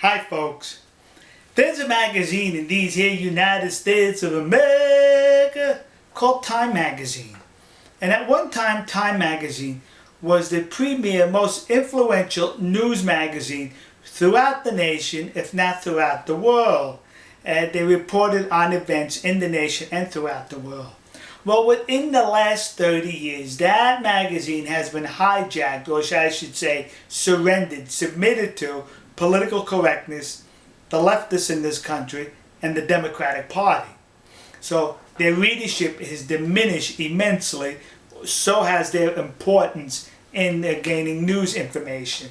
Hi folks, there's a magazine in these here United States of America called Time Magazine. And at one time, Time Magazine was the premier, most influential news magazine throughout the nation, if not throughout the world. And they reported on events in the nation and throughout the world. Well, within the last 30 years, that magazine has been hijacked, or I should say surrendered, submitted to political correctness, the leftists in this country, and the Democratic Party. So their readership has diminished immensely, so has their importance in gaining news information.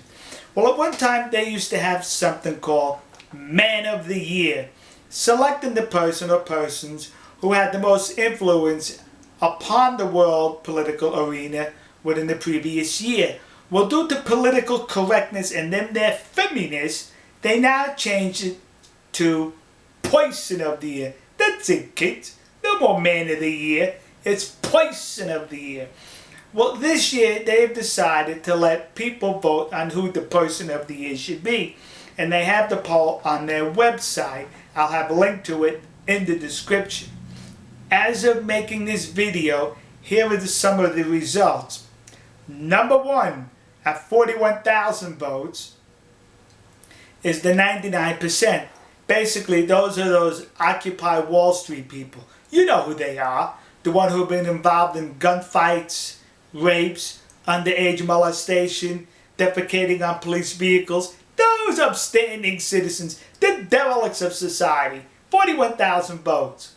Well, at one time they used to have something called Man of the Year, selecting the person or persons who had the most influence upon the world political arena within the previous year. Well, due to political correctness and them their feminists, they now changed it to Person of the Year. That's it, kids. No more Man of the Year. It's Person of the Year. Well, this year they've decided to let people vote on who the Person of the Year should be. And they have the poll on their website. I'll have a link to it in the description. As of making this video, here are some of the results. Number one, at 41,000 votes, is the 99%. Basically, those are those Occupy Wall Street people. You know who they are. The one who have been involved in gunfights, rapes, underage molestation, defecating on police vehicles. Those upstanding citizens, the derelicts of society. 41,000 votes.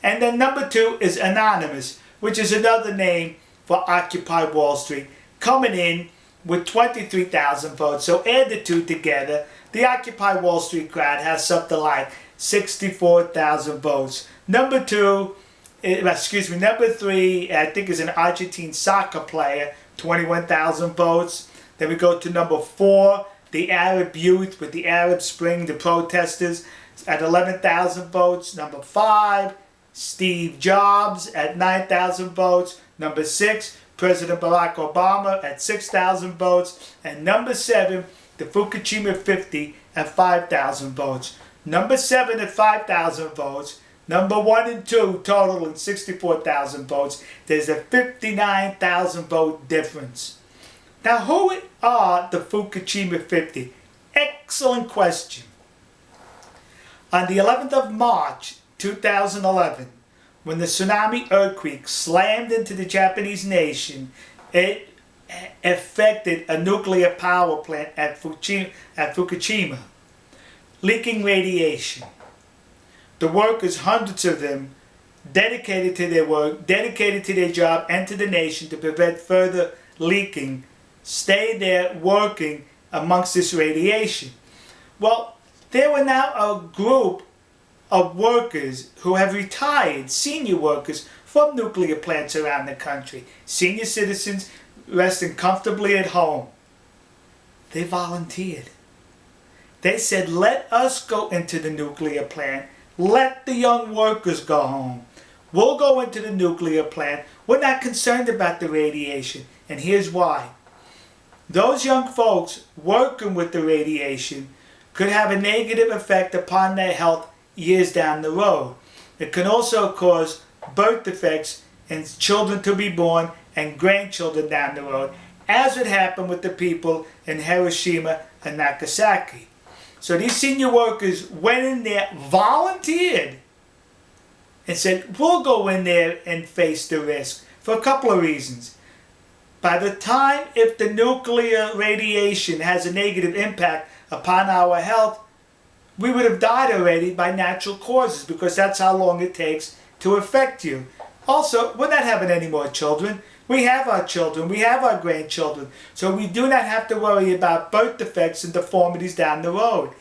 And then number two is Anonymous, which is another name for Occupy Wall Street, coming in with 23,000 votes. So add the two together, the Occupy Wall Street crowd has something like 64,000 votes. Number three, I think is an Argentine soccer player, 21,000 votes. Then we go to number four, the Arab youth with the Arab Spring, the protesters at 11,000 votes. Number five, Steve Jobs at 9,000 votes. Number six, President Barack Obama at 6,000 votes. And number seven, the Fukushima 50 at 5,000 votes. Number seven at 5,000 votes. Number one and two totaling 64,000 votes. There's a 59,000 vote difference. Now, who are the Fukushima 50? Excellent question. On the 11th of March, 2011, when the tsunami earthquake slammed into the Japanese nation, it affected a nuclear power plant at Fukushima, leaking radiation. The workers, hundreds of them, dedicated to their work, dedicated to their job and to the nation to prevent further leaking, stayed there working amongst this radiation. Well, there were now a group of workers who have retired, senior workers from nuclear plants around the country, senior citizens resting comfortably at home. They volunteered. They said, let us go into the nuclear plant. Let the young workers go home. We'll go into the nuclear plant. We're not concerned about the radiation. And here's why. Those young folks working with the radiation could have a negative effect upon their health years down the road. It can also cause birth defects in children to be born and grandchildren down the road, as would happen with the people in Hiroshima and Nagasaki. So these senior workers went in there, volunteered, and said, we'll go in there and face the risk for a couple of reasons. By the time, if the nuclear radiation has a negative impact upon our health, we would have died already by natural causes, because that's how long it takes to affect you. Also, we're not having any more children. We have our children. We have our grandchildren. So we do not have to worry about birth defects and deformities down the road.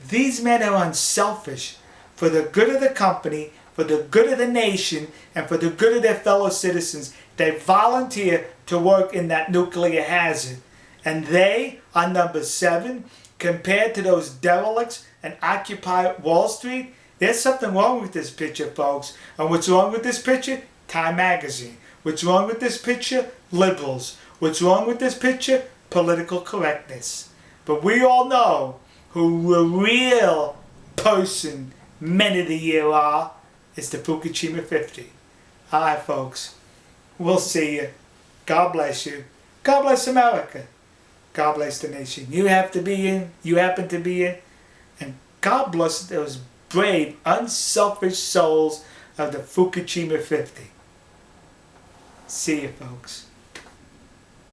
These men are unselfish. For the good of the company, for the good of the nation, and for the good of their fellow citizens, they volunteer to work in that nuclear hazard. And they are number seven, compared to those derelicts and Occupy Wall Street. There's something wrong with this picture, folks. And what's wrong with this picture? Time Magazine. What's wrong with this picture? Liberals. What's wrong with this picture? Political correctness. But we all know who the real person, men of the year are, is the Fukushima 50. Alright folks, we'll see you. God bless you. God bless America. God bless the nation you have to be in, you happen to be in. And God bless those brave, unselfish souls of the Fukushima 50. See you folks.